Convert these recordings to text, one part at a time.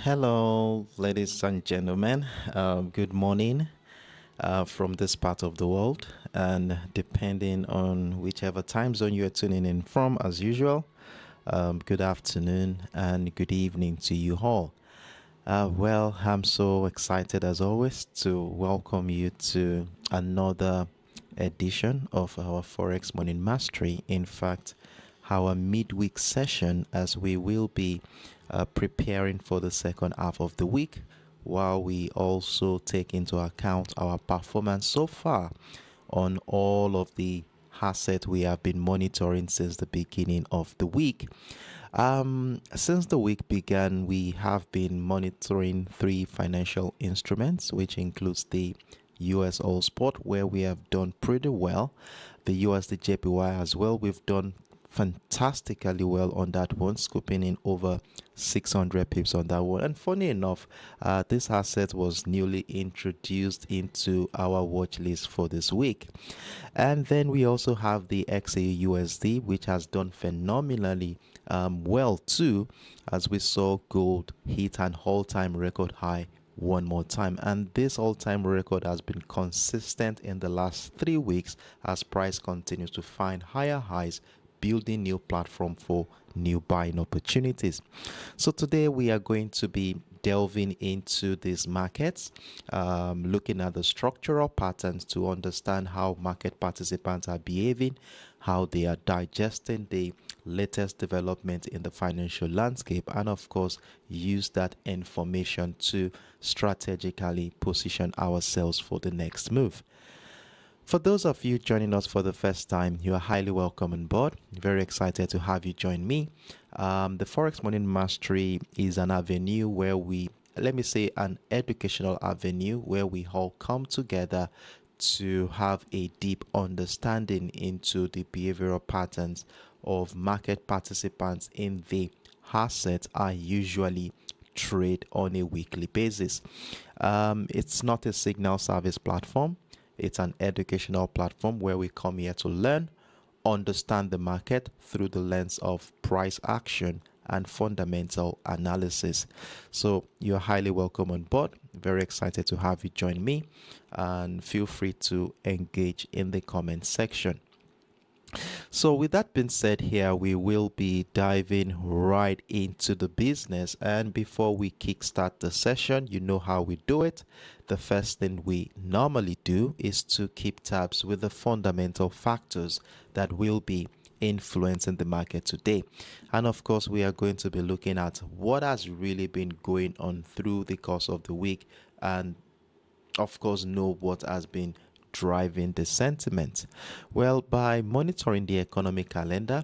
Hello, ladies and gentlemen. Good morning from this part of the world, and depending on whichever time zone you're tuning in from, as usual, good afternoon and good evening to you all. I'm so excited as always to welcome you to another edition of our Forex Morning Mastery. In fact, our midweek session, as we will be preparing for the second half of the week, while we also take into account our performance so far on all of the assets we have been monitoring since the beginning of the week. Since the week began, we have been monitoring three financial instruments, which includes the USOILSPOT, where we have done pretty well. The USDJPY as well, we've done fantastically well on that one, scooping in over 600 pips on that one. And funny enough, this asset was newly introduced into our watch list for this week. And then we also have the XAUUSD, which has done phenomenally well too, as we saw gold hit an all-time record high one more time, and this all-time record has been consistent in the last 3 weeks as price continues to find higher highs, building new platform for new buying opportunities. So today we are going to be delving into these markets, looking at the structural patterns to understand how market participants are behaving, how they are digesting the latest development in the financial landscape, and of course use that information to strategically position ourselves for the next move. For those of you joining us for the first time, you are highly welcome on board. Very excited to have you join me. The Forex Morning Mastery is an avenue where an educational avenue where we all come together to have a deep understanding into the behavioral patterns of market participants in the assets I usually trade on a weekly basis. It's not a signal service platform. It's an educational platform where we come here to learn, understand the market through the lens of price action and fundamental analysis. So you're highly welcome on board. Very excited to have you join me, and feel free to engage in the comment section. So with that being said, here we will be diving right into the business, and before we kickstart the session, you know how we do it. The first thing we normally do is to keep tabs with the fundamental factors that will be influencing the market today. And of course, we are going to be looking at what has really been going on through the course of the week, and of course know what has been driving the sentiment. Well, by monitoring the economic calendar,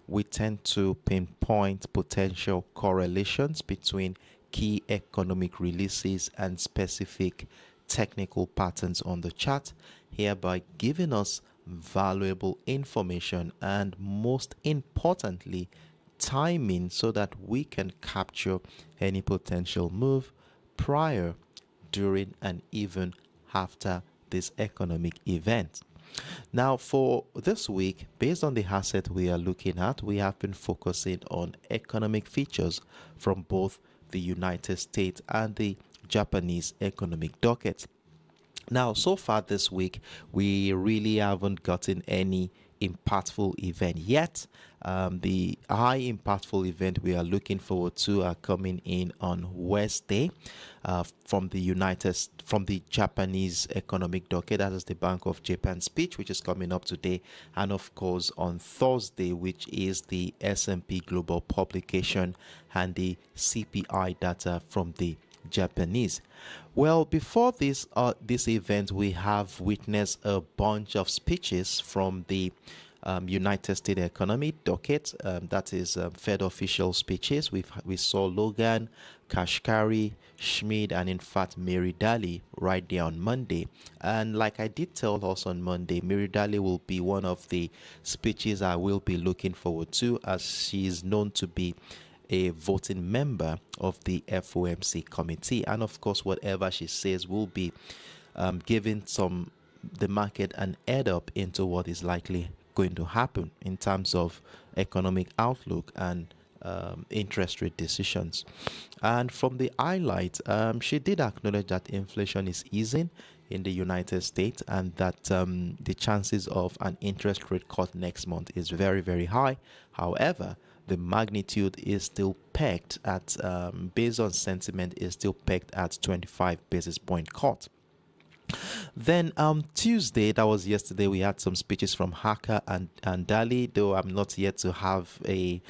we tend to pinpoint potential correlations between key economic releases and specific technical patterns on the chart, hereby giving us valuable information and, most importantly, timing so that we can capture any potential move prior, during, and even after this economic event. Now, for this week, based on the asset we are looking at, we have been focusing on economic features from both the United States and the Japanese economic docket. Now, so far this week, we really haven't gotten any impactful event yet. The high impactful event we are looking forward to are coming in on Wednesday from the Japanese economic docket. That is the Bank of Japan speech, which is coming up today, and of course on Thursday, which is the S&P Global publication and the CPI data from the Japanese. Well, before this event, we have witnessed a bunch of speeches from the United States economy docket. That is Fed official speeches. We saw Logan, Kashkari, Schmid, and in fact Mary Daly right there on Monday. And like I did tell us on Monday, Mary Daly will be one of the speeches I will be looking forward to, as she is known to be a voting member of the FOMC committee, and of course whatever she says will be giving the market an head up into what is likely going to happen in terms of economic outlook and interest rate decisions. And from the highlight, she did acknowledge that inflation is easing in the United States, and that the chances of an interest rate cut next month is very, very high. However, the magnitude is still pegged at, based on sentiment, is still pegged at 25 basis point cut. Then Tuesday, that was yesterday, we had some speeches from Haka and Dali, though I'm not yet to have an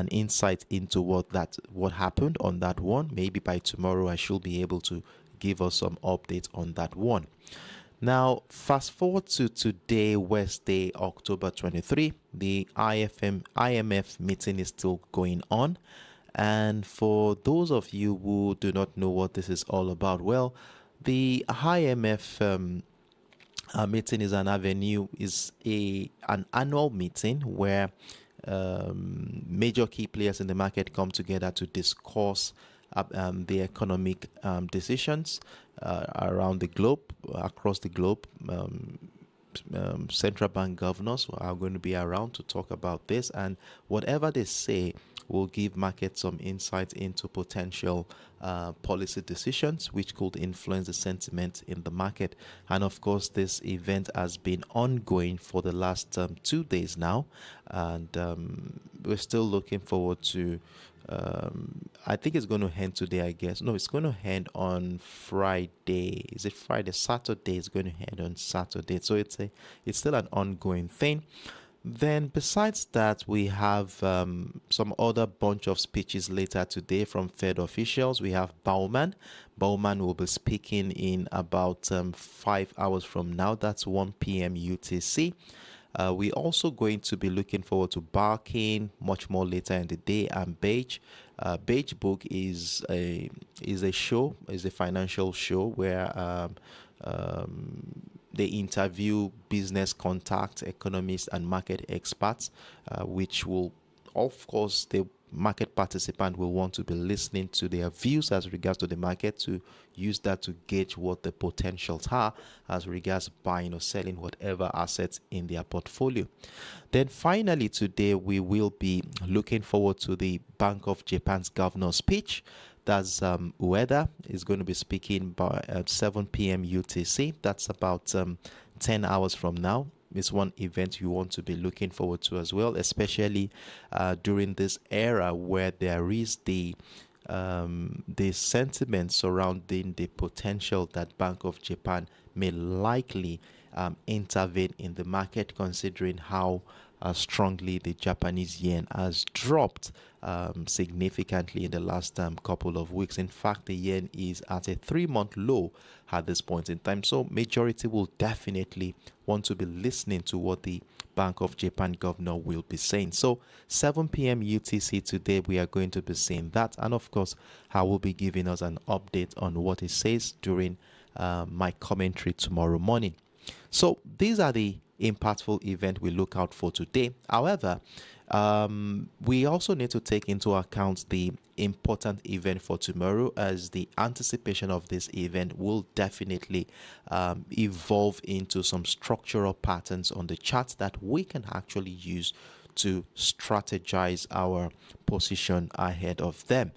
insight into what happened on that one. Maybe by tomorrow I should be able to give us some updates on that one. Now, fast forward to today, Wednesday, October 23, the IMF meeting is still going on. And for those of you who do not know what this is all about, well, the IMF meeting is an annual meeting where major key players in the market come together to discuss the economic decisions around the globe, across the globe. Central bank governors are going to be around to talk about this, and whatever they say will give markets some insight into potential policy decisions which could influence the sentiment in the market. And of course, this event has been ongoing for the last 2 days now, and we're still looking forward to I think it's going to end today, I guess. No, it's going to end on Friday. Is it Friday? Saturday. It's going to end on Saturday. So it's still an ongoing thing. Then besides that, we have some other bunch of speeches later today from Fed officials. We have Baumann. Baumann will be speaking in about 5 hours from now. That's 1 p.m. UTC. We're also going to be looking forward to Barking much more later in the day, and Beige. Beige Book is a financial show where they interview business contacts, economists, and market experts, which will, of course, the market participant will want to be listening to their views as regards to the market, to use that to gauge what the potentials are as regards buying or selling whatever assets in their portfolio. Then finally today, we will be looking forward to the Bank of Japan's governor's speech. That's Ueda is going to be speaking by 7 p.m. UTC. That's about 10 hours from now. It's one event you want to be looking forward to as well, especially during this era where there is the sentiment surrounding the potential that Bank of Japan may likely intervene in the market, considering how strongly the Japanese yen has dropped significantly in the last couple of weeks. In fact, the yen is at a 3-month low at this point in time. So majority will definitely want to be listening to what the Bank of Japan governor will be saying. So 7 p.m. UTC today, we are going to be seeing that. And of course, I will be giving us an update on what it says during my commentary tomorrow morning. So these are the impactful event we look out for today. However, we also need to take into account the important event for tomorrow, as the anticipation of this event will definitely evolve into some structural patterns on the chart that we can actually use to strategize our position ahead of them.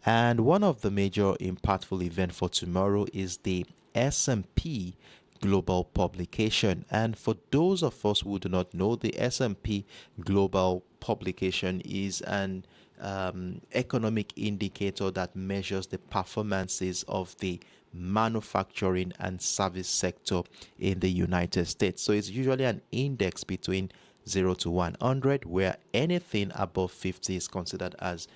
And one of the major impactful event for tomorrow is the S&P Global publication. And for those of us who do not know, the S&P Global publication is an economic indicator that measures the performances of the manufacturing and service sector in the United States. So it's usually an index between 0 to 100, where anything above 50 is considered as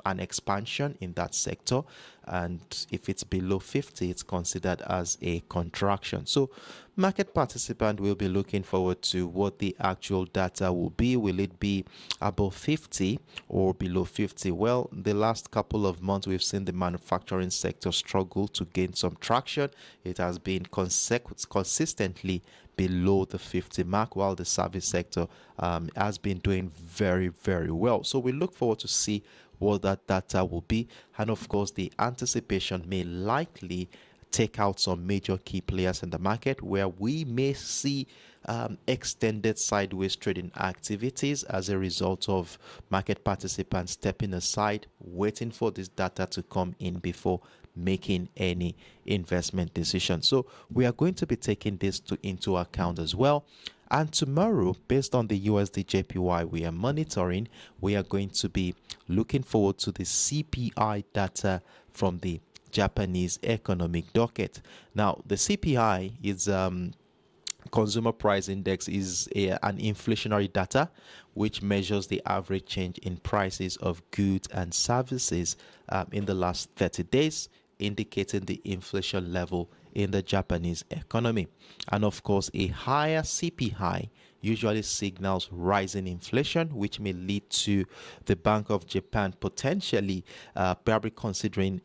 an expansion in that sector, and if it's below 50, it's considered as a contraction. So market participant will be looking forward to what the actual data will be. Will it be above 50 or below 50? Well, the last couple of months, we've seen the manufacturing sector struggle to gain some traction. It has been consistently below the 50 mark, while the service sector has been doing very, very well. So we look forward to see what that data will be. And of course, the anticipation may likely take out some major key players in the market where we may see extended sideways trading activities as a result of market participants stepping aside, waiting for this data to come in before making any investment decision. So we are going to be taking this into account as well. And tomorrow, based on the USDJPY we are monitoring, we are going to be looking forward to the CPI data from the Japanese economic docket. Now, the CPI is Consumer Price Index is an inflationary data which measures the average change in prices of goods and services in the last 30 days, indicating the inflation level in the Japanese economy. And of course, a higher CPI usually signals rising inflation, which may lead to the Bank of Japan potentially probably considering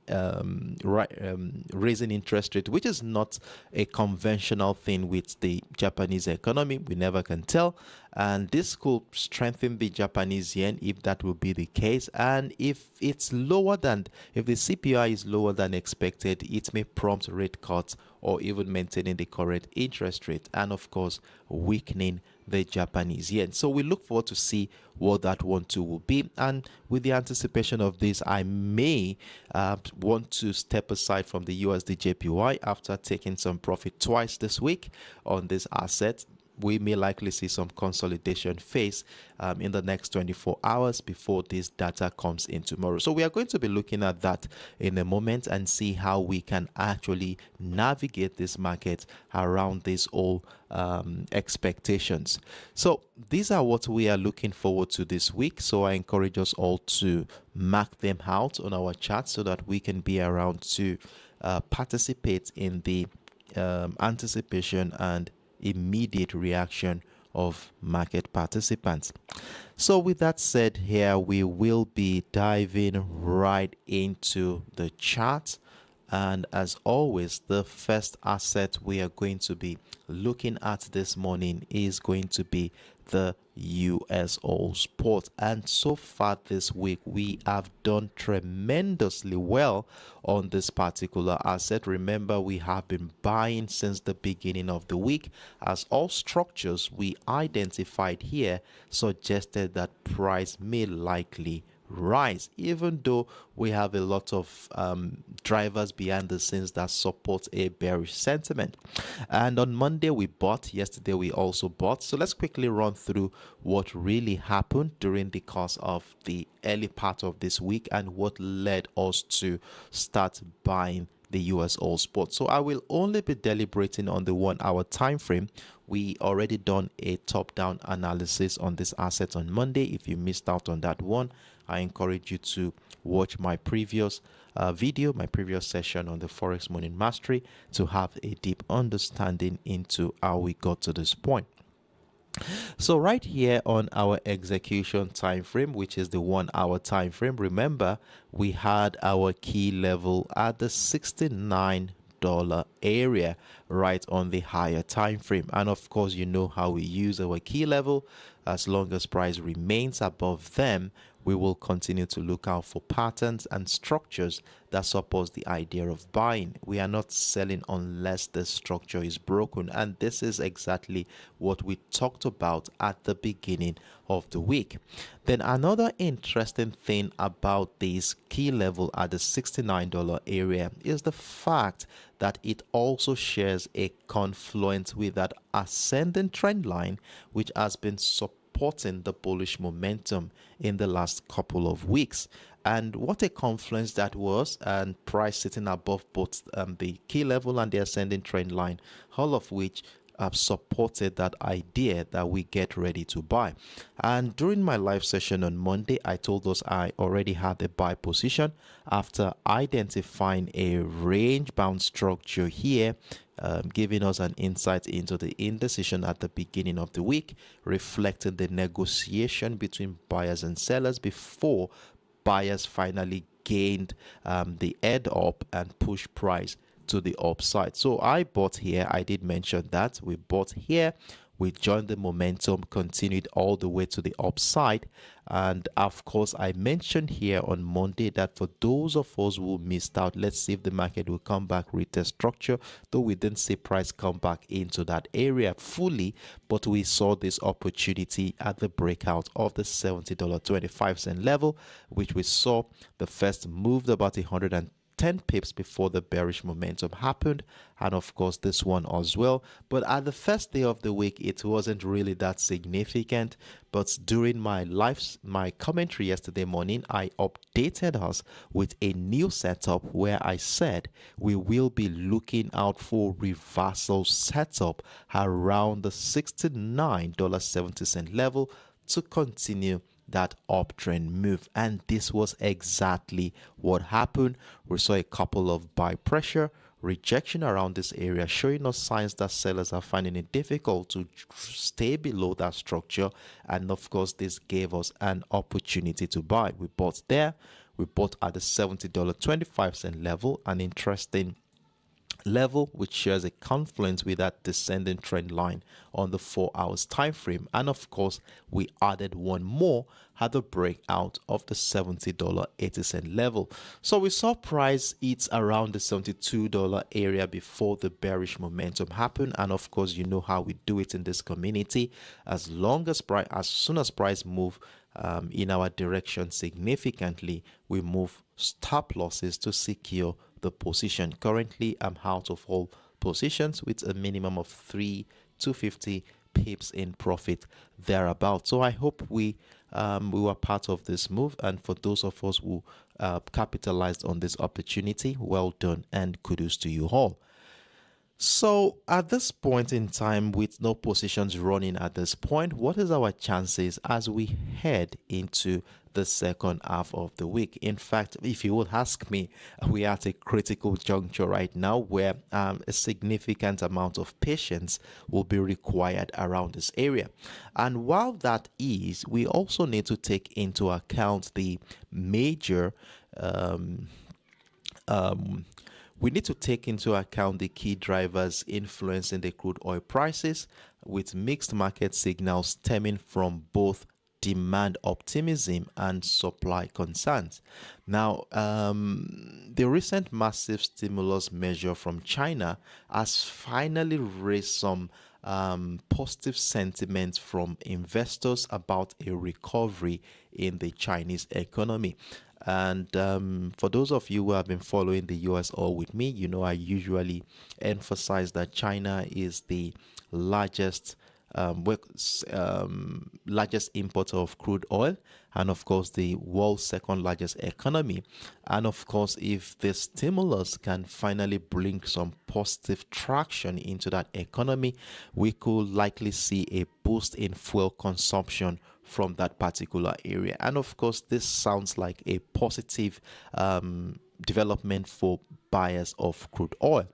raising interest rate, which is not a conventional thing with the Japanese economy. We never can tell. And this could strengthen the Japanese yen if that will be the case. And if the CPI is lower than expected, it may prompt rate cuts or even maintaining the current interest rate, and of course weakening the Japanese yen. So we look forward to see what that one too will be. And with the anticipation of this, I may want to step aside from the USDJPY after taking some profit twice this week on this asset. We may likely see some consolidation phase in the next 24 hours before this data comes in tomorrow. So we are going to be looking at that in a moment and see how we can actually navigate this market around these all expectations. So these are what we are looking forward to this week. So I encourage us all to mark them out on our chart so that we can be around to participate in the anticipation and immediate reaction of market participants. So with that said, here we will be diving right into the chart, and as always, the first asset we are going to be looking at this morning is going to be the USOILSPOT. And so far this week we have done tremendously well on this particular asset. Remember, we have been buying since the beginning of the week, as all structures we identified here suggested that price may likely rise, even though we have a lot of drivers behind the scenes that support a bearish sentiment. And on Monday we bought, yesterday we also bought. So let's quickly run through what really happened during the course of the early part of this week and what led us to start buying the USOILSPOT. So I will only be deliberating on the 1 hour time frame. We already done a top-down analysis on this asset on Monday. If you missed out on that one, I encourage you to watch my previous video, my previous session on the Forex Morning Mastery, to have a deep understanding into how we got to this point. So right here on our execution time frame, which is the 1 hour time frame, remember we had our key level at the $69 area right on the higher time frame. And of course, you know how we use our key level. As long as price remains above them, we will continue to look out for patterns and structures that support the idea of buying. We are not selling unless the structure is broken, and this is exactly what we talked about at the beginning of the week. Then another interesting thing about this key level at the $69 area is the fact that it also shares a confluence with that ascending trend line, which has been supporting the bullish momentum in the last couple of weeks. And what a confluence that was, and price sitting above both the key level and the ascending trend line, all of which have supported that idea that we get ready to buy. And during my live session on Monday, I told us I already had a buy position after identifying a range bound structure here, giving us an insight into the indecision at the beginning of the week, reflecting the negotiation between buyers and sellers before buyers finally gained the head up and pushed price to the upside. So I bought here. I did mention that we bought here we joined the momentum, continued all the way to the upside. And of course, I mentioned here on Monday that for those of us who missed out, let's see if the market will come back, retest structure, though we didn't see price come back into that area fully, but we saw this opportunity at the breakout of the $70.25 level, which we saw the first moved about 110 pips before the bearish momentum happened, and of course this one as well. But at the first day of the week, it wasn't really that significant. But during my commentary yesterday morning, I updated us with a new setup where I said we will be looking out for reversal setup around the $69.70 level to continue that uptrend move, and this was exactly what happened. We saw a couple of buy pressure rejection around this area, showing us signs that sellers are finding it difficult to stay below that structure, and of course this gave us an opportunity to buy. We bought there, we bought at the $70.25 level, an interesting level which shares a confluence with that descending trend line on the 4 hours time frame. And of course we added one more at the breakout of the $70.80 level. So we saw price hit around the $72 area before the bearish momentum happened. And of course, you know how we do it in this community. As soon as price move in our direction significantly, we move stop losses to secure the position. Currently, I'm out of all positions with a minimum of 250 pips in profit thereabout. So I hope we were part of this move, and for those of us who capitalized on this opportunity, well done and kudos to you all. So at this point in time, with no positions running at this point, what is our chances as we head into the second half of the week? In fact, if you would ask me, we are at a critical juncture right now where a significant amount of patience will be required around this area. And while that is, we also need to take into account the major we need to take into account the key drivers influencing the crude oil prices, with mixed market signals stemming from both demand optimism and supply concerns. Now, the recent massive stimulus measure from China has finally raised some positive sentiment from investors about a recovery in the Chinese economy. And for those of you who have been following the US oil with me, you know I usually emphasize that China is the largest largest importer of crude oil, and of course the world's second largest economy. And of course, if the stimulus can finally bring some positive traction into that economy, we could likely see a boost in fuel consumption from that particular area. And of course, this sounds like a positive development for buyers of crude oil.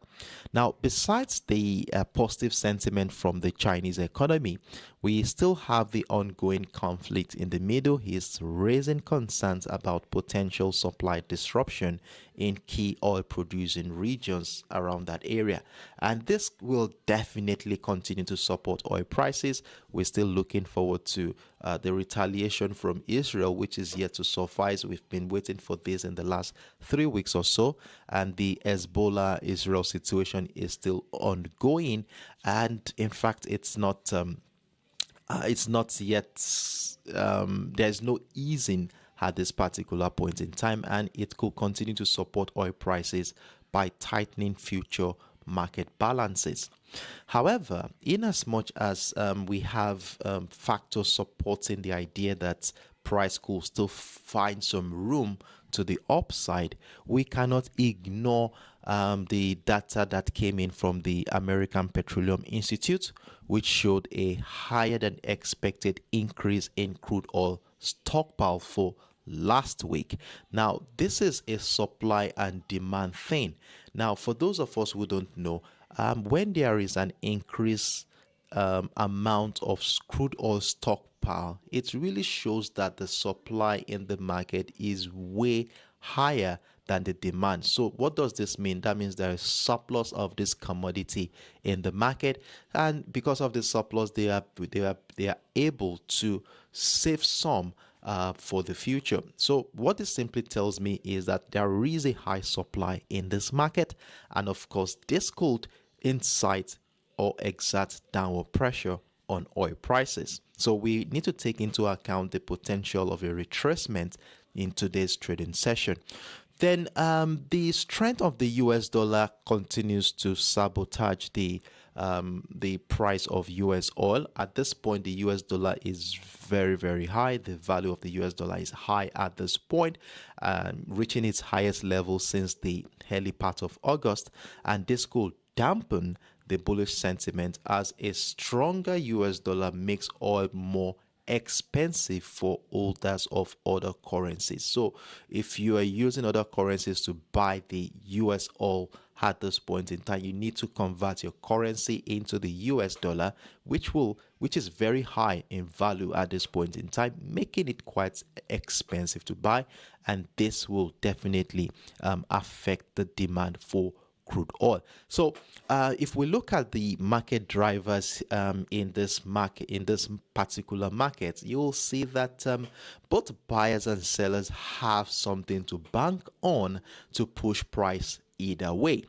Now, besides the positive sentiment from the Chinese economy, we still have the ongoing conflict in the Middle East, raising concerns about potential supply disruption in key oil producing regions around that area. And this will definitely continue to support oil prices. We're still looking forward to the retaliation from Israel, which is yet to suffice. We've been waiting for this in the last 3 weeks or so, and the Hezbollah-Israel situation is still ongoing. And in fact, it's not yet, there's no easing at this particular point in time, and it could continue to support oil prices by tightening future market balances. However, in as much as we have factors supporting the idea that price could still find some room to the upside, we cannot ignore the data that came in from the American Petroleum Institute, which showed a higher than expected increase in crude oil stockpile for last week. Now, this is a supply and demand thing. Now, for those of us who don't know, when there is an increase amount of crude oil stockpile, it really shows that the supply in the market is way higher than the demand. So what does this mean? That means there is surplus of this commodity in the market, and because of the surplus, they are able to save some for the future. So what this simply tells me is that there is a high supply in this market, and of course this could incite or exert downward pressure on oil prices. So we need to take into account the potential of a retracement in today's trading session. Then the strength of the US dollar continues to sabotage the price of US oil. At this point, the US dollar is very, very high. The value of the US dollar is high at this point, reaching its highest level since the early part of August, and this could dampen the bullish sentiment as a stronger US dollar makes oil more expensive for holders of other currencies. So if you are using other currencies to buy the US oil at this point in time, you need to convert your currency into the US dollar, which is very high in value at this point in time, making it quite expensive to buy, and this will definitely affect the demand for crude oil. So if we look at the market drivers in this particular market, you will see that both buyers and sellers have something to bank on to push price either way.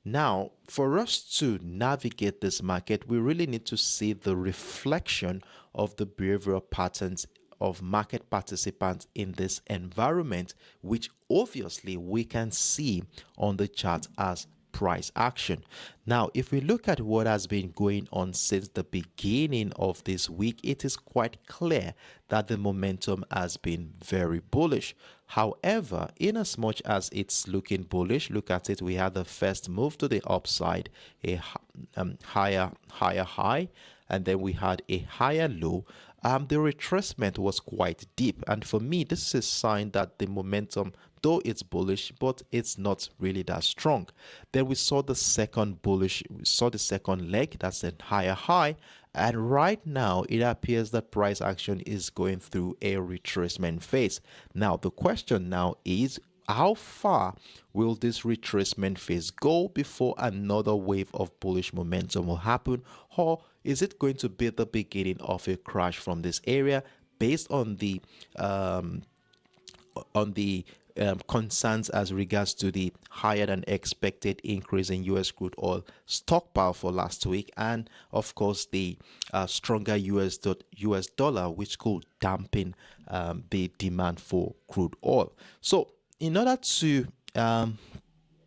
Now, for us to navigate this market, we really need to see the reflection of the behavioral patterns of market participants in this environment, which obviously we can see on the chart as price action. Now, if we look at what has been going on since the beginning of this week, it is quite clear that the momentum has been very bullish. However, in as much as it's looking bullish, look at it, we had the first move to the upside, a higher high, and then we had a higher low. The retracement was quite deep, and for me this is a sign that the momentum, though it's bullish, but it's not really that strong. Then we saw the second leg, that's a higher high, and right now it appears that price action is going through a retracement phase. Now the question now is, how far will this retracement phase go before another wave of bullish momentum will happen, or is it going to be the beginning of a crash from this area based on the concerns as regards to the higher than expected increase in US crude oil stockpile for last week, and of course the stronger US dollar, which could dampen the demand for crude oil. So in order to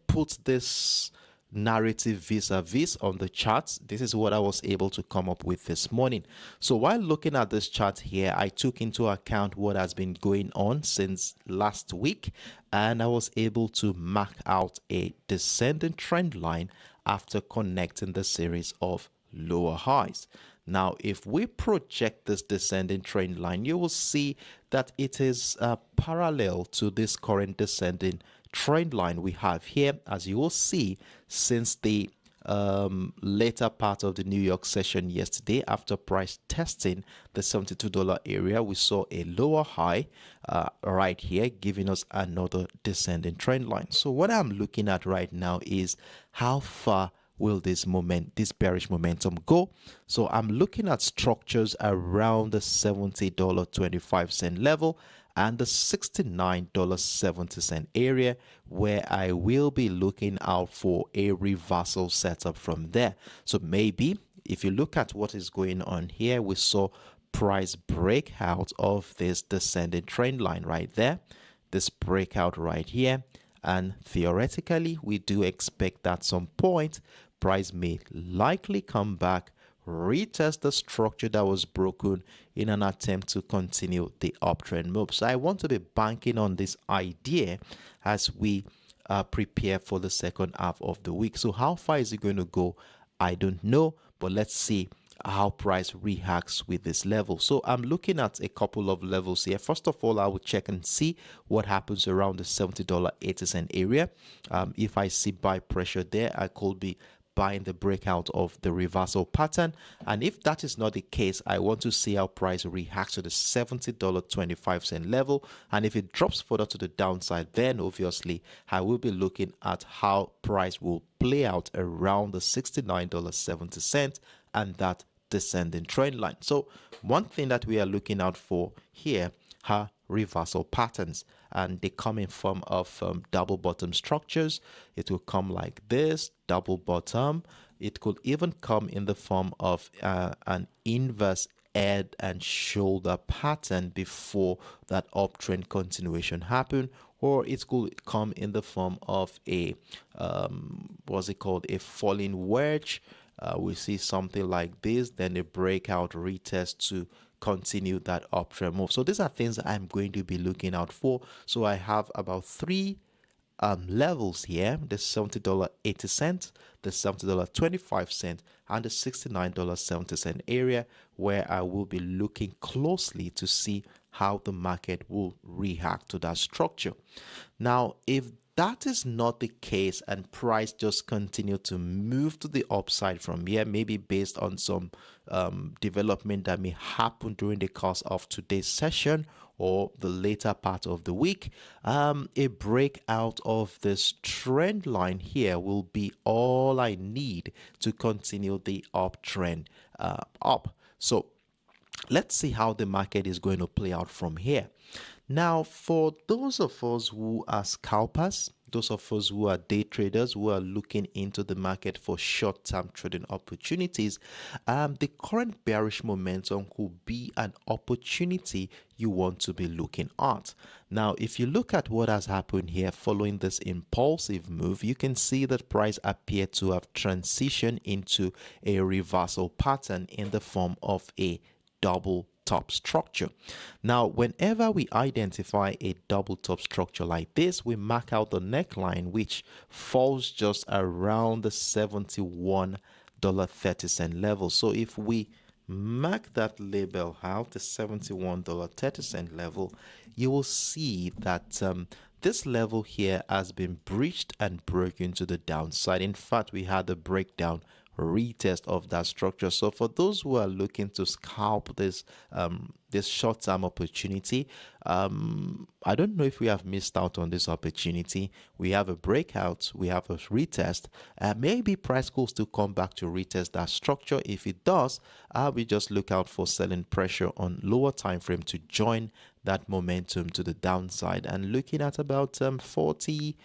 put this narrative vis-a-vis on the charts, this is what I was able to come up with this morning. So while looking at this chart here, I took into account what has been going on since last week, and I was able to mark out a descending trend line after connecting the series of lower highs. Now, if we project this descending trend line, you will see that it is parallel to this current descending trend line we have here. As you will see, since the later part of the New York session yesterday, after price testing the $72 area, we saw a lower high right here, giving us another descending trend line. So what I'm looking at right now is how far will this bearish momentum go. So I'm looking at structures around the $70.25 level and the $69.70 area, where I will be looking out for a reversal setup from there. So maybe if you look at what is going on here, we saw price breakout of this descending trend line right there, this breakout right here, and theoretically we do expect that at some point price may likely come back, retest the structure that was broken in an attempt to continue the uptrend move. So I want to be banking on this idea as we prepare for the second half of the week. So how far is it going to go? I don't know, but let's see how price reacts with this level. So I'm looking at a couple of levels here. First of all, I will check and see what happens around the $70.80 area. If I see buy pressure there, I could be buying the breakout of the reversal pattern. And if that is not the case, I want to see how price reacts to the $70.25 level. And if it drops further to the downside, then obviously I will be looking at how price will play out around the $69.70 and that descending trend line. So one thing that we are looking out for here are reversal patterns, and they come in form of double bottom structures. It will come like this, double bottom. It could even come in the form of an inverse head and shoulder pattern before that uptrend continuation happen, or it could come in the form of a what's it called, a falling wedge. We see something like this, then a breakout retest to continue that uptrend move. So these are things that I'm going to be looking out for. So I have about three levels here: the $70.80, the $70.25, and the $69.70 area, where I will be looking closely to see how the market will react to that structure. Now, if that is not the case and price just continue to move to the upside from here, maybe based on some development that may happen during the course of today's session or the later part of the week, a breakout of this trend line here will be all I need to continue the uptrend up. So let's see how the market is going to play out from here. Now, for those of us who are scalpers, those of us who are day traders, who are looking into the market for short-term trading opportunities, the current bearish momentum could be an opportunity you want to be looking at. Now, if you look at what has happened here following this impulsive move, you can see that price appeared to have transitioned into a reversal pattern in the form of a double top structure. Now, whenever we identify a double top structure like this, we mark out the neckline, which falls just around the $71.30 level. So if we mark that label out, the $71.30 level, you will see that this level here has been breached and broken to the downside. In fact, we had a breakdown retest of that structure. So for those who are looking to scalp this this short-term opportunity, I don't know if we have missed out on this opportunity. We have a breakout, we have a retest, maybe price could still come back to retest that structure. If it does, we just look out for selling pressure on lower time frame to join that momentum to the downside, and looking at about 40,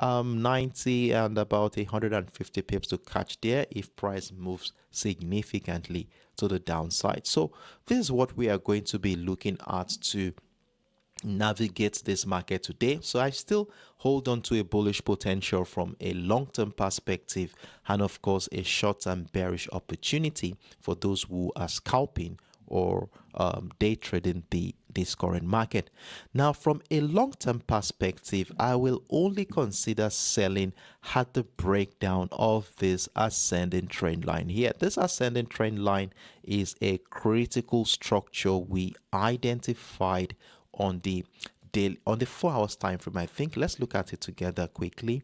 90 and about 150 pips to catch there if price moves significantly to the downside. So this is what we are going to be looking at to navigate this market today. So I still hold on to a bullish potential from a long-term perspective, and of course a short-term bearish opportunity for those who are scalping or day trading this current market. Now, from a long-term perspective, I will only consider selling at the breakdown of this ascending trend line here. This ascending trend line is a critical structure we identified on the 4 hours time frame. I think let's look at it together quickly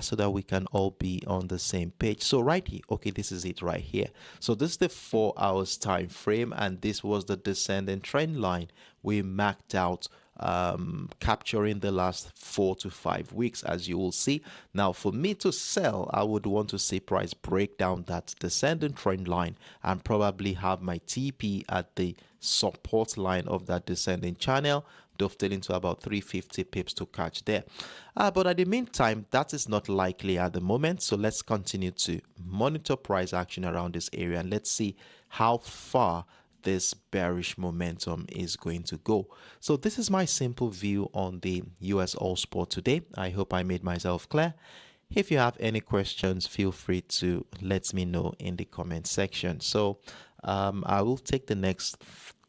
so that we can all be on the same page. So right here, okay, this is it right here. So this is the 4 hours time frame, and this was the descending trend line we marked out, capturing the last 4 to 5 weeks, as you will see. Now, for me to sell, I would want to see price break down that descending trend line and probably have my TP at the support line of that descending channel, dovetailing to about 350 pips to catch there. But at the meantime, that is not likely at the moment. So let's continue to monitor price action around this area, and let's see how far this bearish momentum is going to go. So this is my simple view on the USOILSPOT today. I hope I made myself clear. If you have any questions, feel free to let me know in the comment section. So I will take the next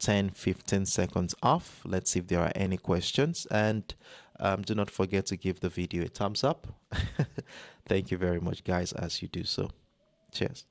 10-15 seconds off. Let's see if there are any questions, and do not forget to give the video a thumbs up. Thank you very much, guys, as you do so. Cheers.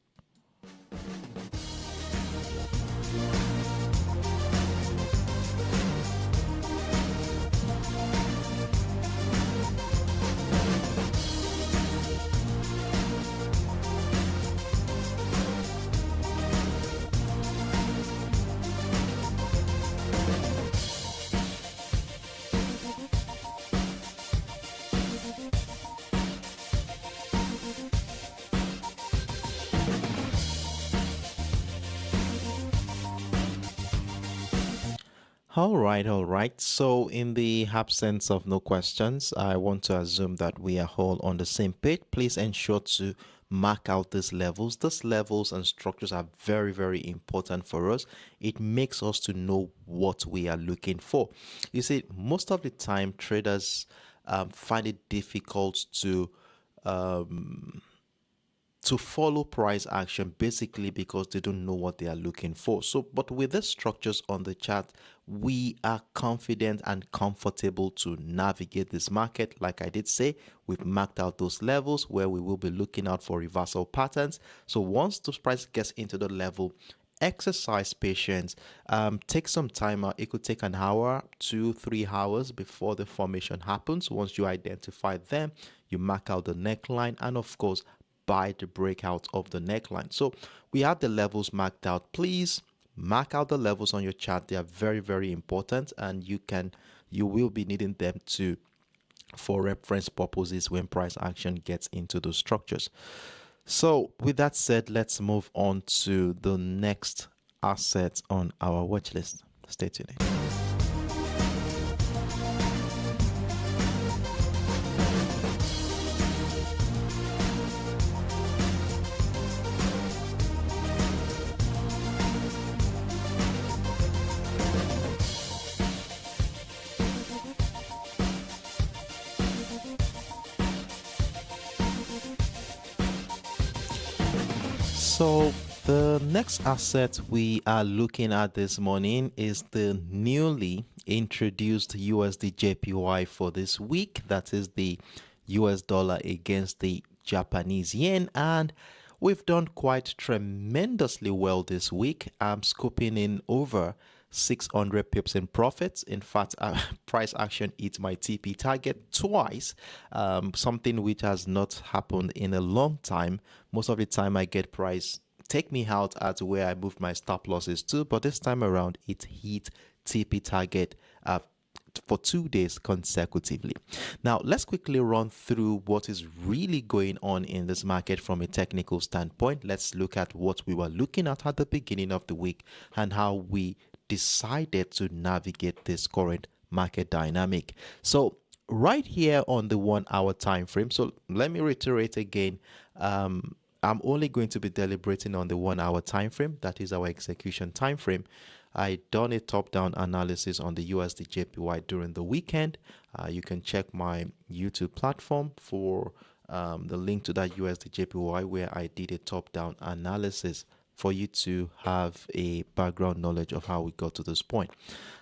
All right, all right. So, in the absence of no questions, I want to assume that we are all on the same page. Please ensure to mark out these levels. These levels and structures are very, very important for us. It makes us to know what we are looking for. You see, most of the time, traders find it difficult um, to follow price action, basically because they don't know what they are looking for. So but with the structures on the chart, we are confident and comfortable to navigate this market. Like I did say, we've marked out those levels where we will be looking out for reversal patterns. So once the price gets into the level, exercise patience. Take some time out. It could take an hour, 2-3 hours before the formation happens. Once you identify them, you mark out the neckline, and of course by the breakout of the neckline. So we have the levels marked out. Please mark out the levels on your chart. They are very, very important, and you will be needing them to for reference purposes when price action gets into those structures. So with that said, let's move on to the next asset on our watch list. Stay tuned. So the next asset we are looking at this morning is the newly introduced USDJPY for this week. That is the US dollar against the Japanese yen, and we've done quite tremendously well this week. I'm scoping in over 600 pips in profits. In fact, price action hit my TP target twice, something which has not happened in a long time. Most of the time, I get price take me out at where I moved my stop losses to, but this time around, it hit TP target for 2 days consecutively. Now, let's quickly run through what is really going on in this market from a technical standpoint. Let's look at what we were looking at the beginning of the week and how we decided to navigate this current market dynamic. So right here on the 1 hour time frame, so let me reiterate again, I'm only going to be deliberating on the 1 hour time frame. That is our execution time frame. I done a top-down analysis on the USDJPY during the weekend. You can check my YouTube platform for the link to that USDJPY where I did a top-down analysis for you to have a background knowledge of how we got to this point.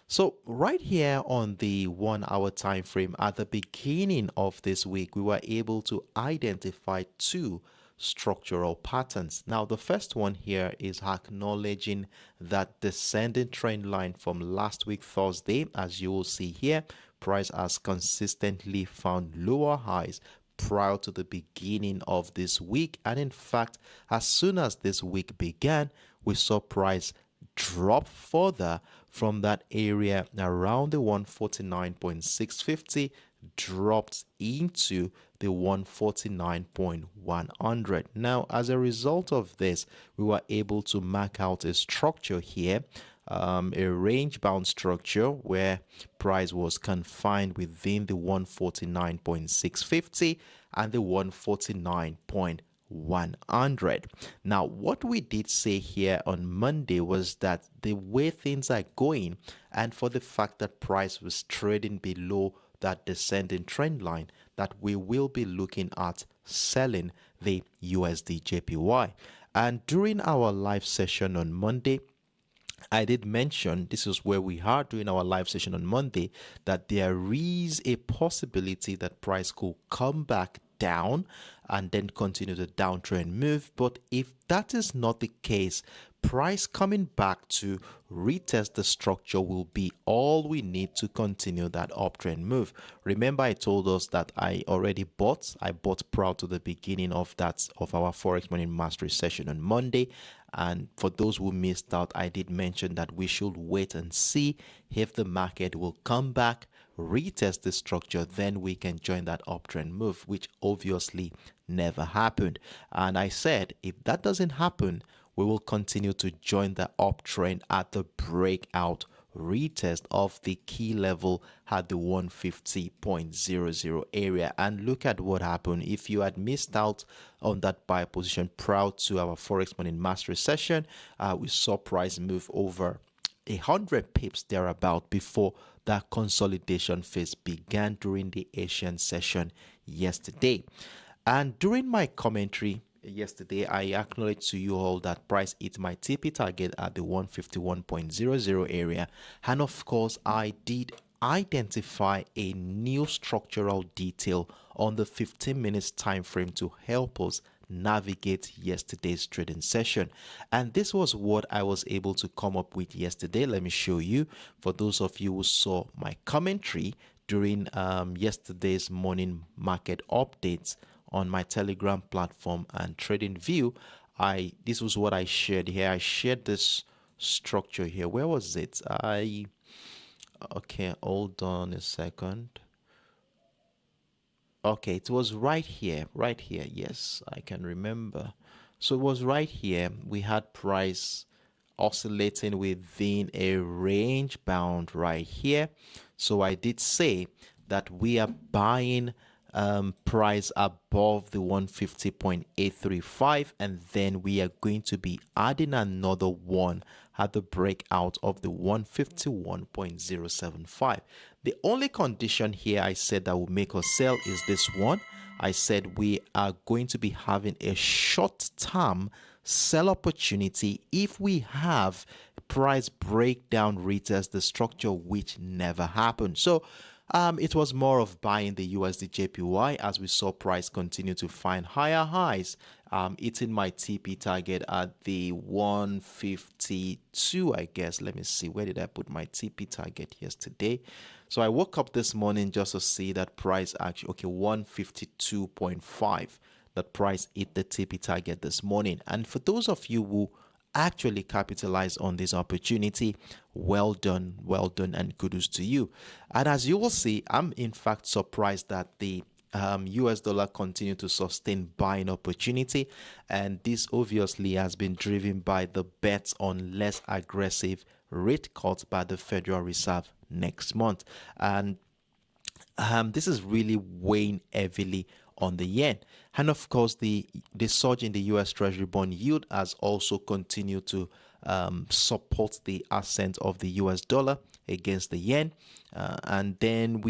So right here on the 1 hour time frame at the beginning of this week, we were able to identify two structural patterns. Now, the first one here is acknowledging that descending trend line from last week Thursday. As you will see here, price has consistently found lower highs prior to the beginning of this week, and in fact, as soon as this week began, we saw price drop further from that area around the 149.650, dropped into the 149.100. Now, as a result of this, we were able to mark out a structure here, a range bound structure where price was confined within the 149.650 and the 149.100. Now, what we did say here on Monday was that the way things are going, and for the fact that price was trading below that descending trend line, that we will be looking at selling the USDJPY. And during our live session on Monday, I did mention, this is where we are doing our live session on Monday, that there is a possibility that price could come back down and then continue the downtrend move. But if that is not the case, price coming back to retest the structure will be all we need to continue that uptrend move. Remember, I told us that I bought prior to the beginning of our Forex Money Mastery session on Monday. And for those who missed out, I did mention that we should wait and see if the market will come back, retest the structure, then we can join that uptrend move, which obviously never happened. And I said, if that doesn't happen, we will continue to join the uptrend at the breakout retest of the key level at the 150.00 area. And look at what happened. If you had missed out on that buy position prior to our Forex Morning Mastery session, we saw price move over 100 pips thereabout before that consolidation phase began during the Asian session yesterday. And during my commentary yesterday, I acknowledged to you all that price hit my TP target at the 151.00 area, and of course I did identify a new structural detail on the 15 minutes time frame to help us navigate yesterday's trading session. And this was what I was able to come up with yesterday. Let me show you. For those of you who saw my commentary during yesterday's morning market updates on my Telegram platform and Trading View, this was what I shared here. I shared this structure here. Where was it? Okay, hold on a second. Okay, it was right here. Yes, I can remember. So it was right here. We had price oscillating within a range bound right here. So I did say that we are buying price above the 150.835, and then we are going to be adding another one at the breakout of the 151.075. The only condition here I said that will make us sell is this one. I said we are going to be having a short-term sell opportunity if we have price breakdown retest the structure, which never happened. So it was more of buying the USDJPY as we saw price continue to find higher highs, hitting my TP target at the 152, I guess. Let me see, where did I put my TP target yesterday? So I woke up this morning just to see that price actually, okay, 152.5, that price hit the TP target this morning. And for those of you who actually capitalize on this opportunity, well done, and kudos to you. And as you will see, I'm in fact surprised that the US dollar continue to sustain buying opportunity, and this obviously has been driven by the bets on less aggressive rate cuts by the Federal Reserve next month. And this is really weighing heavily on the yen. And of course, the surge in the US Treasury bond yield has also continued to support the ascent of the US dollar against the yen. And then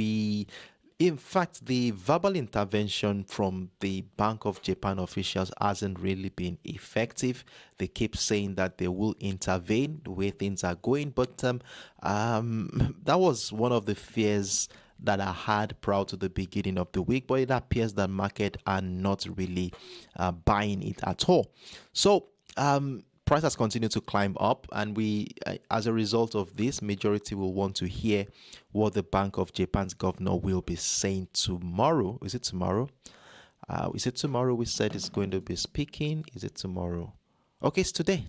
in fact, the verbal intervention from the Bank of Japan officials hasn't really been effective. They keep saying that they will intervene the way things are going, but that was one of the fears that I had prior to the beginning of the week, but it appears that market are not really buying it at all. So price has continued to climb up, and as a result of this, majority will want to hear what the Bank of Japan's governor will be saying tomorrow. Is it tomorrow? We said it's going to be speaking. Is it tomorrow? Okay, it's today,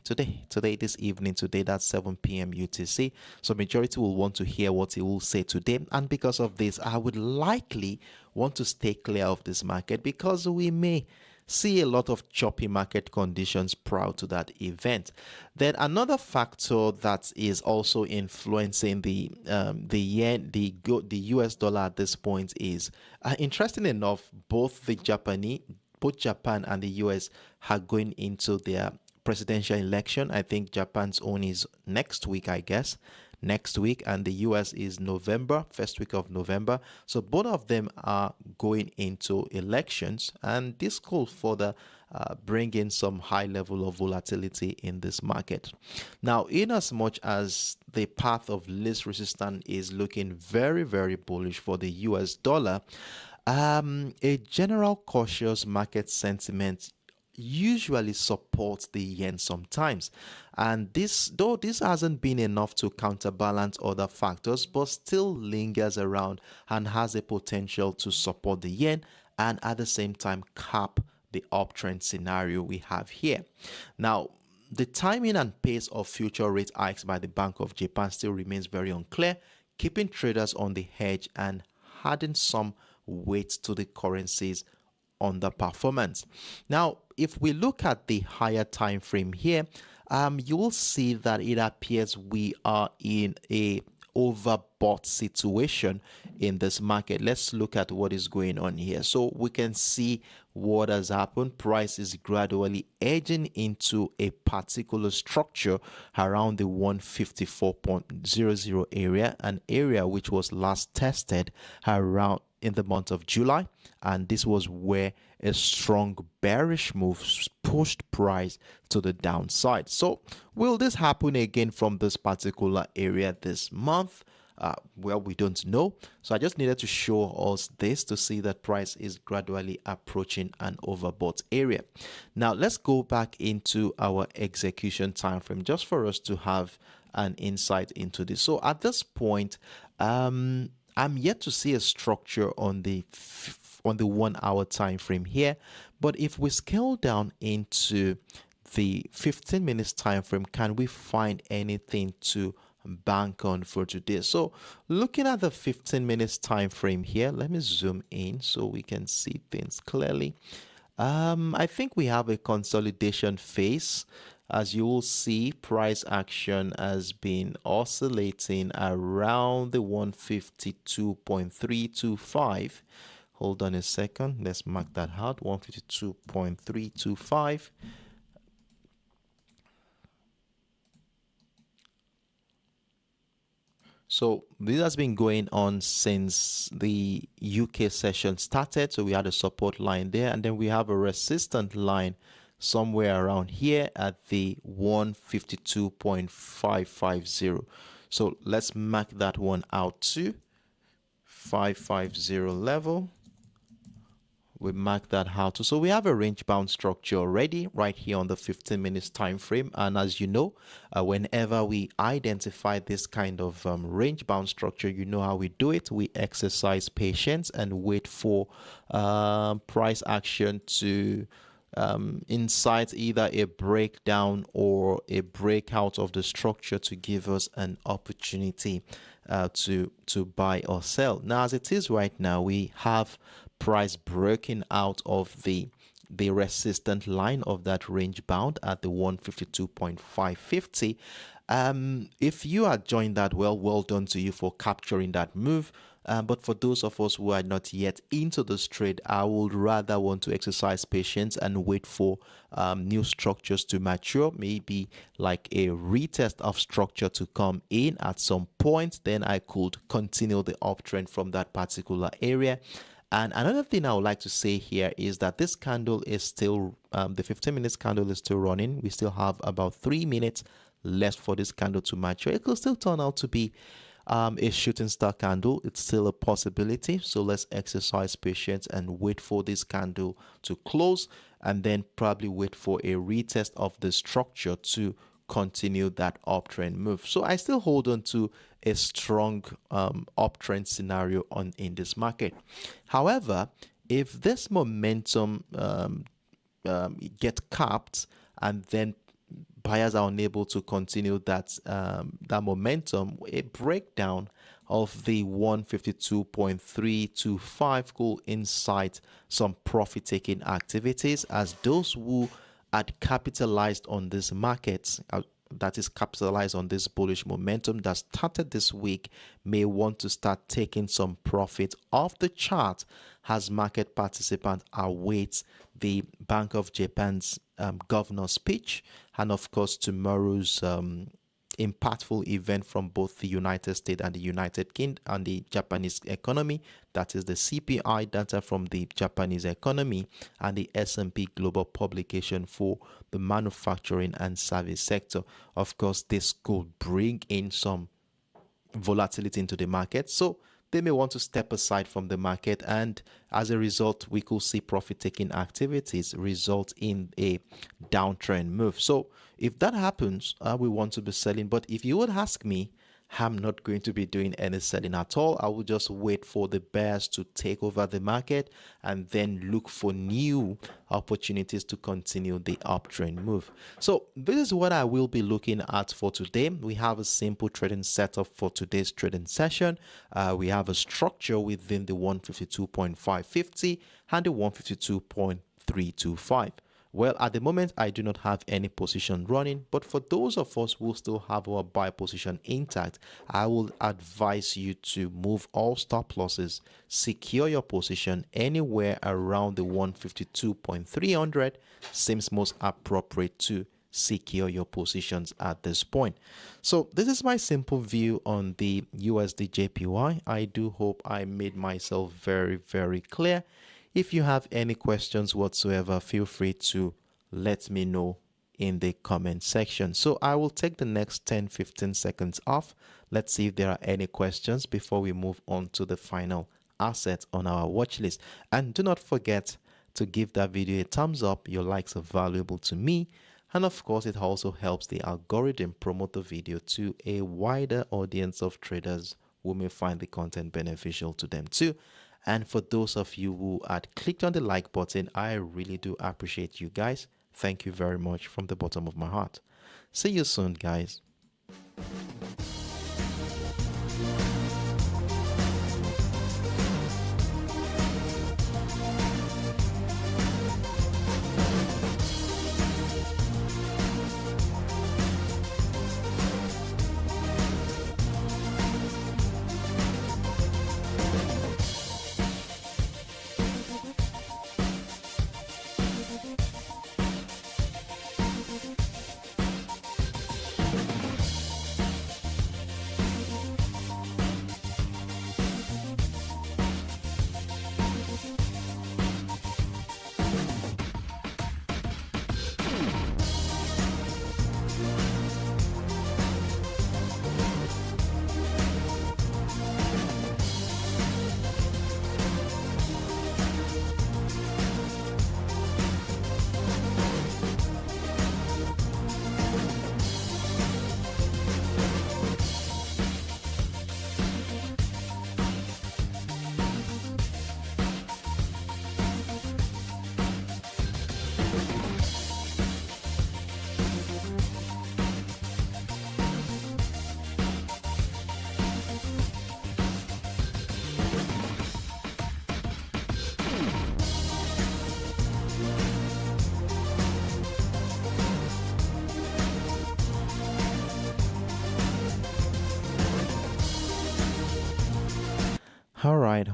this evening, that's 7 p.m. UTC. So majority will want to hear what he will say today. And because of this, I would likely want to stay clear of this market because we may see a lot of choppy market conditions prior to that event. Then another factor that is also influencing the yen, the US dollar at this point is, interesting enough, both Japan and the US are going into their presidential election. I think Japan's own is next week, and the US is November, first week of November. So both of them are going into elections, and this could further bring in some high level of volatility in this market. Now, in as much as the path of least resistance is looking very, very bullish for the US dollar, a general cautious market sentiment usually supports the yen sometimes, and this hasn't been enough to counterbalance other factors, but still lingers around and has a potential to support the yen and at the same time cap the uptrend scenario we have here. Now, the timing and pace of future rate hikes by the Bank of Japan still remains very unclear, keeping traders on the hedge and adding some weight to the currency's underperformance. Now, if we look at the higher time frame here, you will see that it appears we are in a overbought situation in this market. Let's look at what is going on here. So we can see what has happened. Price is gradually edging into a particular structure around the 154.00 area, an area which was last tested around in the month of July, and this was where a strong bearish move pushed price to the downside. So will this happen again from this particular area this month? Well, we don't know. So I just needed to show us this to see that price is gradually approaching an overbought area. Now let's go back into our execution time frame just for us to have an insight into this. So at this point, I'm yet to see a structure on the 1 hour time frame here, but if we scale down into the 15 minutes time frame, can we find anything to bank on for today? So looking at the 15 minutes time frame here, let me zoom in so we can see things clearly. I think we have a consolidation phase. As you will see, price action has been oscillating around the 152.325. Hold on a second. Let's mark that out. 152.325. So this has been going on since the UK session started. So we had a support line there, and then we have a resistant line somewhere around here at the 152.550. So let's mark that one out to 550 level. We mark that out. So we have a range bound structure already right here on the 15 minutes time frame. And as you know, whenever we identify this kind of range bound structure, you know how we do it. We exercise patience and wait for price action to incite either a breakdown or a breakout of the structure to give us an opportunity to buy or sell. Now, as it is right now, we have price breaking out of the resistant line of that range bound at the 152.550. If you are joined that, well done to you for capturing that move. But for those of us who are not yet into this trade, I would rather want to exercise patience and wait for new structures to mature, maybe like a retest of structure to come in at some point. Then I could continue the uptrend from that particular area. And another thing I would like to say here is that this candle is still, the 15 minutes candle is still running. We still have about 3 minutes left for this candle to mature. It could still turn out to be a shooting star candle. It's still a possibility. So let's exercise patience and wait for this candle to close, and then probably wait for a retest of the structure to continue that uptrend move. So I still hold on to a strong uptrend scenario in this market. However, if this momentum gets capped and then buyers are unable to continue that momentum, a breakdown of the 152.325 could incite some profit taking activities, as those who had capitalized on this market, that is capitalized on this bullish momentum that started this week, may want to start taking some profit off the chart as market participants await the Bank of Japan's governor speech, and of course tomorrow's impactful event from both the United States and the United Kingdom and the Japanese economy. That is the CPI data from the Japanese economy and the S&P Global publication for the manufacturing and service sector. Of course, this could bring in some volatility into the market. So they may want to step aside from the market, and as a result, we could see profit-taking activities result in a downtrend move. So if that happens, we want to be selling. But if you would ask me, I'm not going to be doing any selling at all. I will just wait for the bears to take over the market and then look for new opportunities to continue the uptrend move. So this is what I will be looking at for today. We have a simple trading setup for today's trading session. We have a structure within the 152.550 and the 152.325. Well, at the moment, I do not have any position running, but for those of us who still have our buy position intact, I will advise you to move all stop losses, secure your position anywhere around the 152.300 seems most appropriate to secure your positions at this point. So this is my simple view on the USDJPY. I do hope I made myself very, very clear. If you have any questions whatsoever, feel free to let me know in the comment section. So I will take the next 10-15 seconds off. Let's see if there are any questions before we move on to the final asset on our watch list. And do not forget to give that video a thumbs up. Your likes are valuable to me. And of course, it also helps the algorithm promote the video to a wider audience of traders who may find the content beneficial to them too. And for those of you who had clicked on the like button, I really do appreciate you guys. Thank you very much from the bottom of my heart. See you soon, guys.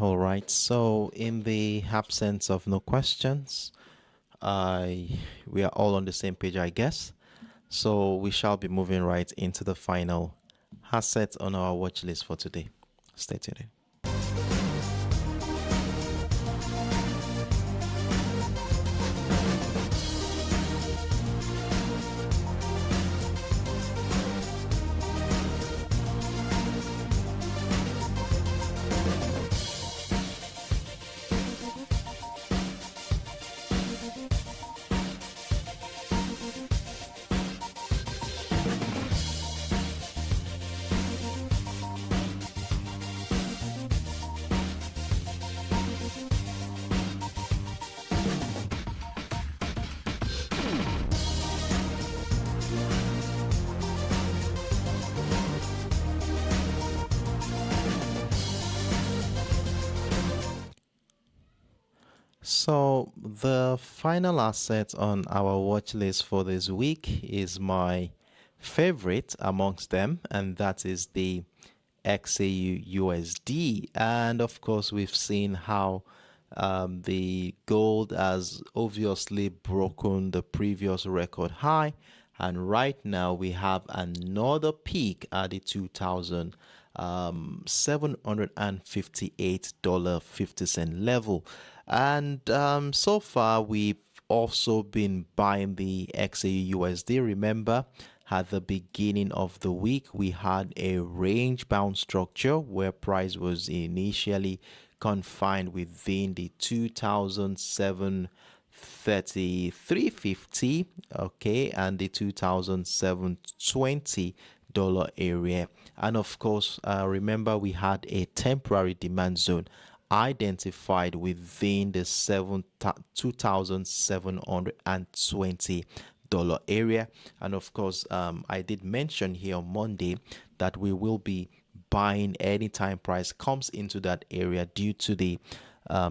All right. So in the absence of no questions, we are all on the same page, I guess. So we shall be moving right into the final asset on our watch list for today. Stay tuned. So the final asset on our watch list for this week is my favorite amongst them, and that is the XAUUSD. And of course, we've seen how the gold has obviously broken the previous record high, and right now we have another peak at the $2,758.50 level. And so far we've also been buying the XAUUSD. Remember, at the beginning of the week we had a range bound structure where price was initially confined within the 2,733.50, okay, and the 2,720 area. And of course, remember we had a temporary demand zone identified within the $2,720 area. And of course, I did mention here on Monday that we will be buying anytime price comes into that area due to the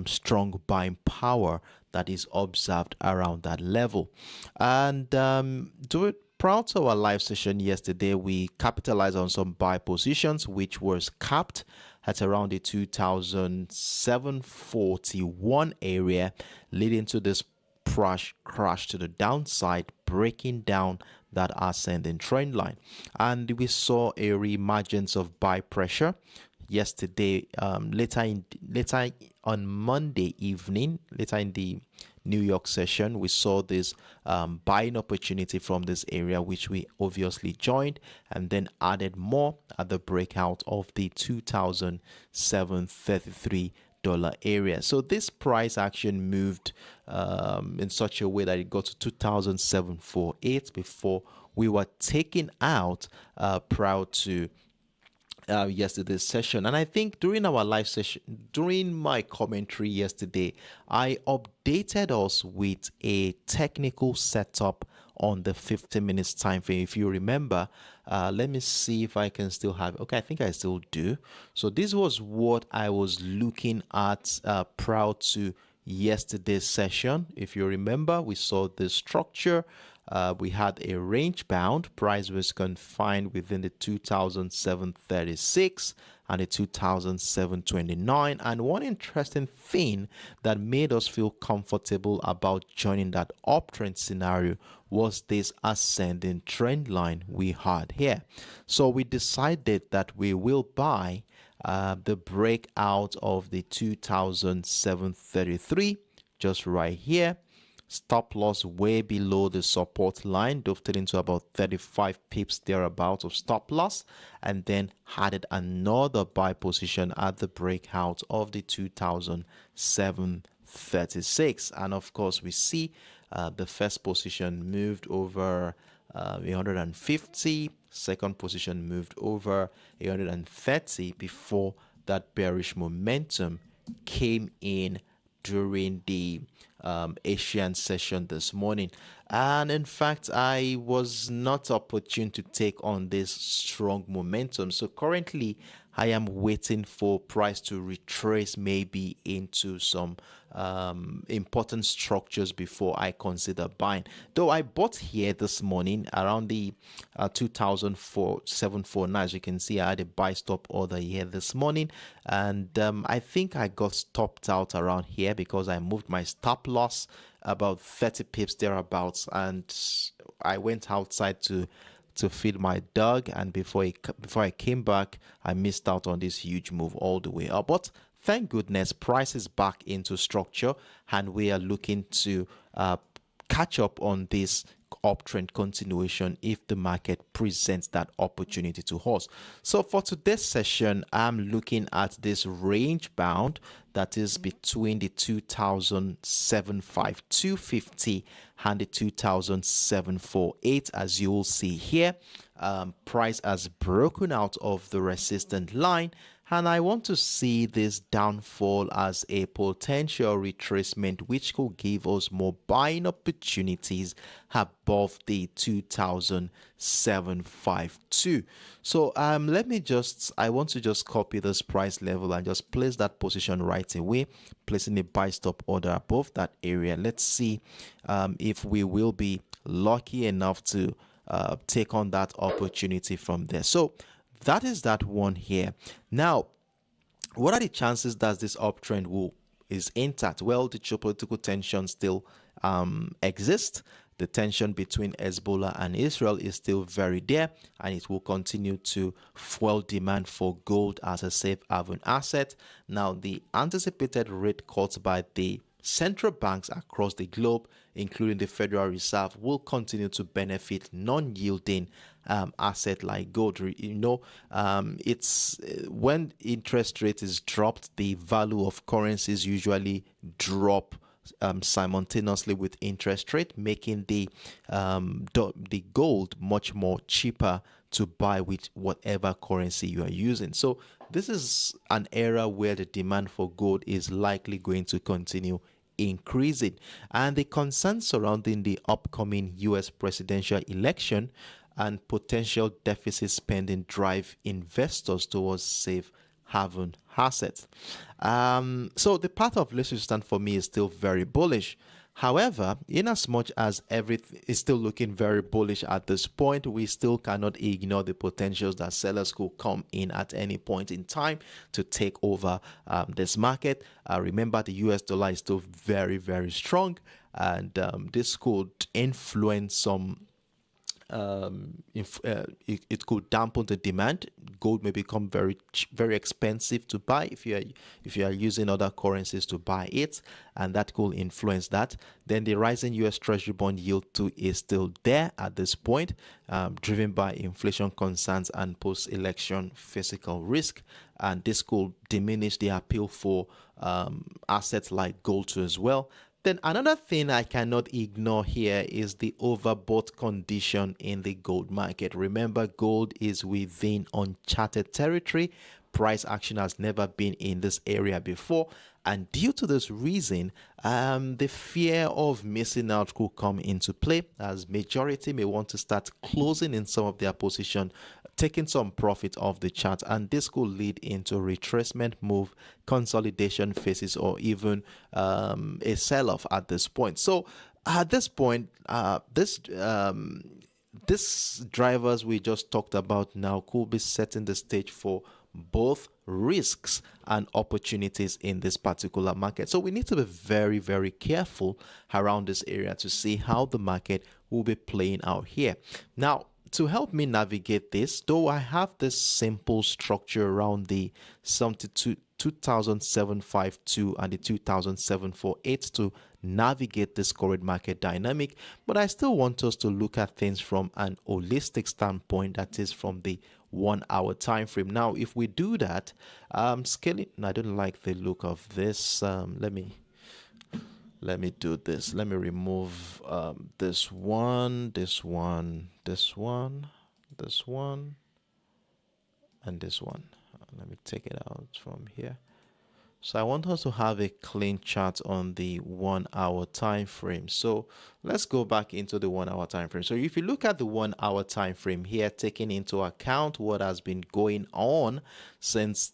strong buying power that is observed around that level. And prior to our live session yesterday, we capitalized on some buy positions which was capped at around the 2,741 area, leading to this crash to the downside, breaking down that ascending trend line. And we saw a reemergence of buy pressure yesterday, later on Monday evening, later in the New York session. We saw this buying opportunity from this area, which we obviously joined and then added more at the breakout of the $2,733 area. So this price action moved in such a way that it got to 2,748 before we were taken out prior to yesterday's session. And I think during our live session, during my commentary yesterday, I updated us with a technical setup on the 15 minutes time frame. If you remember, let me see if I can still have it. Okay, I think I still do. So this was what I was looking at prior to yesterday's session. If you remember, we saw the structure. We had a range bound. Price was confined within the 2,736 and the 2,729. And one interesting thing that made us feel comfortable about joining that uptrend scenario was this ascending trend line we had here. So we decided that we will buy the breakout of the 2,733 just right here. Stop loss way below the support line, dovetailed into about 35 pips thereabouts of stop loss, and then added another buy position at the breakout of the 2,736. And of course, we see the first position moved over 150, second position moved over 130 before that bearish momentum came in during the Asian session this morning. And in fact, I was not opportune to take on this strong momentum. So currently, I am waiting for price to retrace maybe into some important structures before I consider buying. Though I bought here this morning around the 2,749. As you can see, I had a buy stop order here this morning, and I think I got stopped out around here because I moved my stop loss about 30 pips thereabouts, and I went outside to feed my dog, and before I came back, I missed out on this huge move all the way up. But thank goodness, price is back into structure, and we are looking to catch up on this uptrend continuation if the market presents that opportunity to us. So for today's session, I'm looking at this range bound that is between the 2,752.50 and the 2,748. As you will see here, price has broken out of the resistance line, and I want to see this downfall as a potential retracement, which could give us more buying opportunities above the 2,752. So I want to just copy this price level and just place that position right away, placing a buy stop order above that area. Let's see if we will be lucky enough to take on that opportunity from there. So that is that one here. Now, what are the chances that this uptrend is intact? Well, the geopolitical tension still exists. The tension between Hezbollah and Israel is still very there, and it will continue to fuel demand for gold as a safe haven asset. Now, the anticipated rate cuts by the central banks across the globe, including the Federal Reserve, will continue to benefit non-yielding asset like gold. It's when interest rate is dropped, the value of currencies usually drop simultaneously with interest rate, making the gold much more cheaper to buy with whatever currency you are using. So this is an era where the demand for gold is likely going to continue increasing, and the concerns surrounding the upcoming US presidential election and potential deficit spending drive investors towards safe haven assets. So the path of least resistance for me is still very bullish. However, in as much as everything is still looking very bullish at this point, we still cannot ignore the potentials that sellers could come in at any point in time to take over this market. Remember, the US dollar is still very, very strong, and this could influence some it could dampen the demand. Gold may become very expensive to buy if you are using other currencies to buy it, and that could influence that. Then the rising US Treasury bond yield too is still there at this point, driven by inflation concerns and post-election fiscal risk, and this could diminish the appeal for assets like gold too as well. Then another thing I cannot ignore here is the overbought condition in the gold market. Remember, gold is within uncharted territory. Price action has never been in this area before. And due to this reason, the fear of missing out could come into play, as majority may want to start closing in some of their position, taking some profit off the chart, and this could lead into retracement move, consolidation phases, or even a sell-off at this point. So at this point, this drivers we just talked about now could be setting the stage for both risks and opportunities in this particular market. So we need to be very, very careful around this area to see how the market will be playing out here. Now, to help me navigate this, though I have this simple structure around the 2,752 and the 2,748 to navigate this current market dynamic, but I still want us to look at things from an holistic standpoint, that is from the 1 hour time frame. Now, if we do that, scaling, I don't like the look of this. Let me do this. Let me remove this one, and this one. Let me take it out from here. So I want us to have a clean chart on the 1 hour time frame. So let's go back into the 1 hour time frame. So if you look at the 1 hour time frame here, taking into account what has been going on since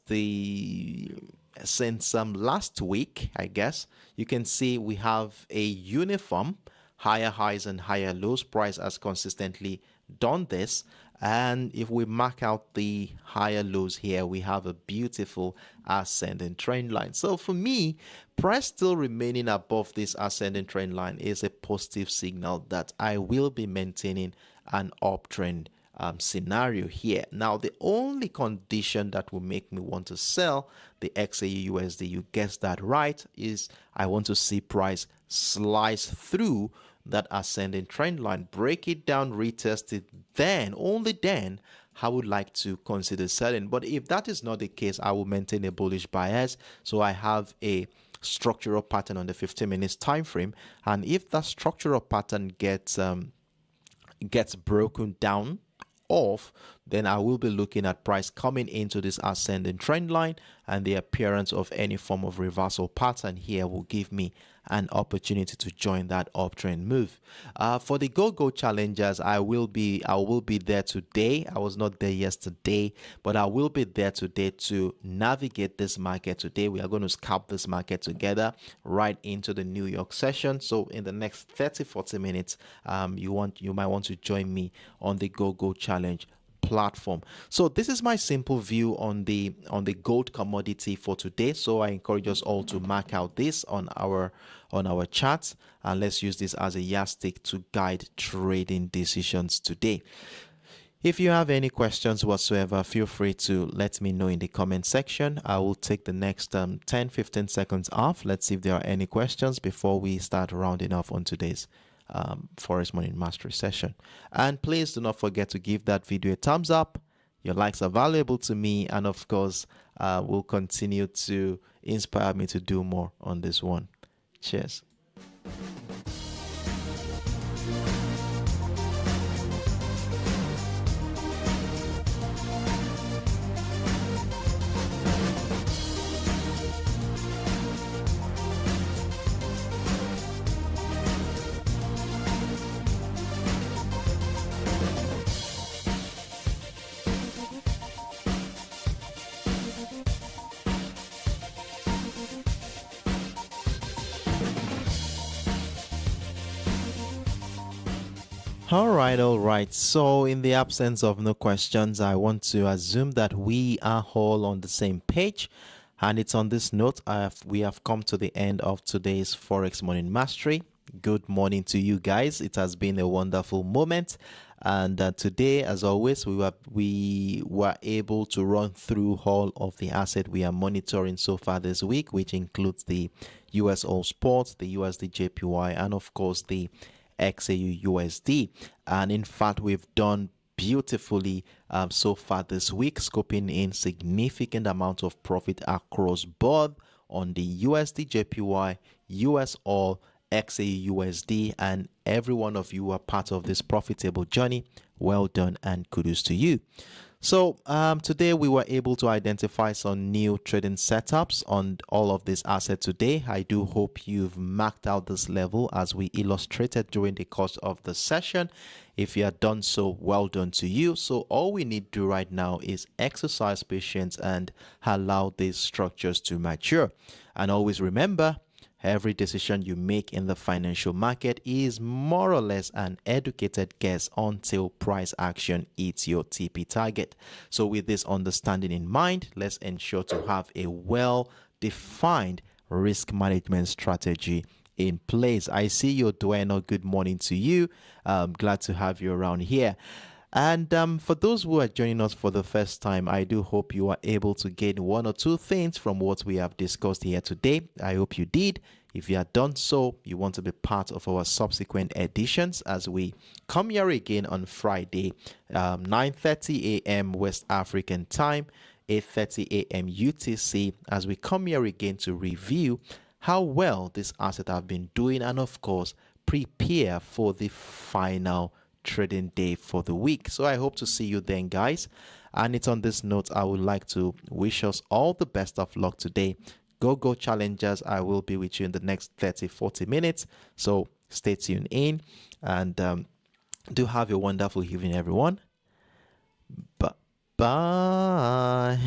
last week, I guess, you can see we have a uniform higher highs and higher lows. Price has consistently done this, and if we mark out the higher lows here, we have a beautiful ascending trend line. So for me, price still remaining above this ascending trend line is a positive signal that I will be maintaining an uptrend scenario here. Now, the only condition that will make me want to sell the XAUUSD, you guessed that right, is I want to see price slice through that ascending trend line, break it down, retest it, then, only then, I would like to consider selling. But if that is not the case, I will maintain a bullish bias. So I have a structural pattern on the 15 minutes time frame, and if that structural pattern gets broken down off, then I will be looking at price coming into this ascending trend line, and the appearance of any form of reversal pattern here will give me an opportunity to join that uptrend move. For the go challengers, I will be there today. I was not there yesterday, but I will be there today to navigate this market today. We are going to scalp this market together right into the New York session. So in the next 30-40 minutes, you might want to join me on the go challenge platform. So this is my simple view on the gold commodity for today. So I encourage us all to mark out this on our charts, and let's use this as a yardstick to guide trading decisions today. If you have any questions whatsoever, feel free to let me know in the comment section. I will take the next 10-15 seconds off. Let's see if there are any questions before we start rounding off on today's Forex Morning Mastery session. And please do not forget to give that video a thumbs up. Your likes are valuable to me, and of course will continue to inspire me to do more on this one. Cheers. All right. So, in the absence of no questions, I want to assume that we are all on the same page. And it's on this note, we have come to the end of today's Forex Morning Mastery. Good morning to you guys. It has been a wonderful moment. And today, as always, we were able to run through all of the asset we are monitoring so far this week, which includes the USOILSPOT, the USDJPY, and of course the XAUUSD. And in fact, we've done beautifully so far this week, scoping in significant amount of profit across board on the USDJPY, US All, XAUUSD, and every one of you are part of this profitable journey. Well done and kudos to you. So today we were able to identify some new trading setups on all of this asset today. I do hope you've marked out this level as we illustrated during the course of the session. If you have done so, well done to you. So all we need to do right now is exercise patience and allow these structures to mature. And always remember, every decision you make in the financial market is more or less an educated guess until price action hits your TP target. So with this understanding in mind, let's ensure to have a well-defined risk management strategy in place. I see you, Dueno. Good morning to you. Glad to have you around here. And for those who are joining us for the first time, I do hope you are able to gain one or two things from what we have discussed here today. I hope you did. If you have done so, you want to be part of our subsequent editions as we come here again on Friday, 9:30 a.m. West African time, 8:30 a.m. UTC, as we come here again to review how well this asset have been doing and, of course, prepare for the final trading day for the week. So I hope to see you then, guys. And it's on this note I would like to wish us all the best of luck today. Go challengers. I will be with you in the next 30-40 minutes, so stay tuned in and do have a wonderful evening, everyone. Bye.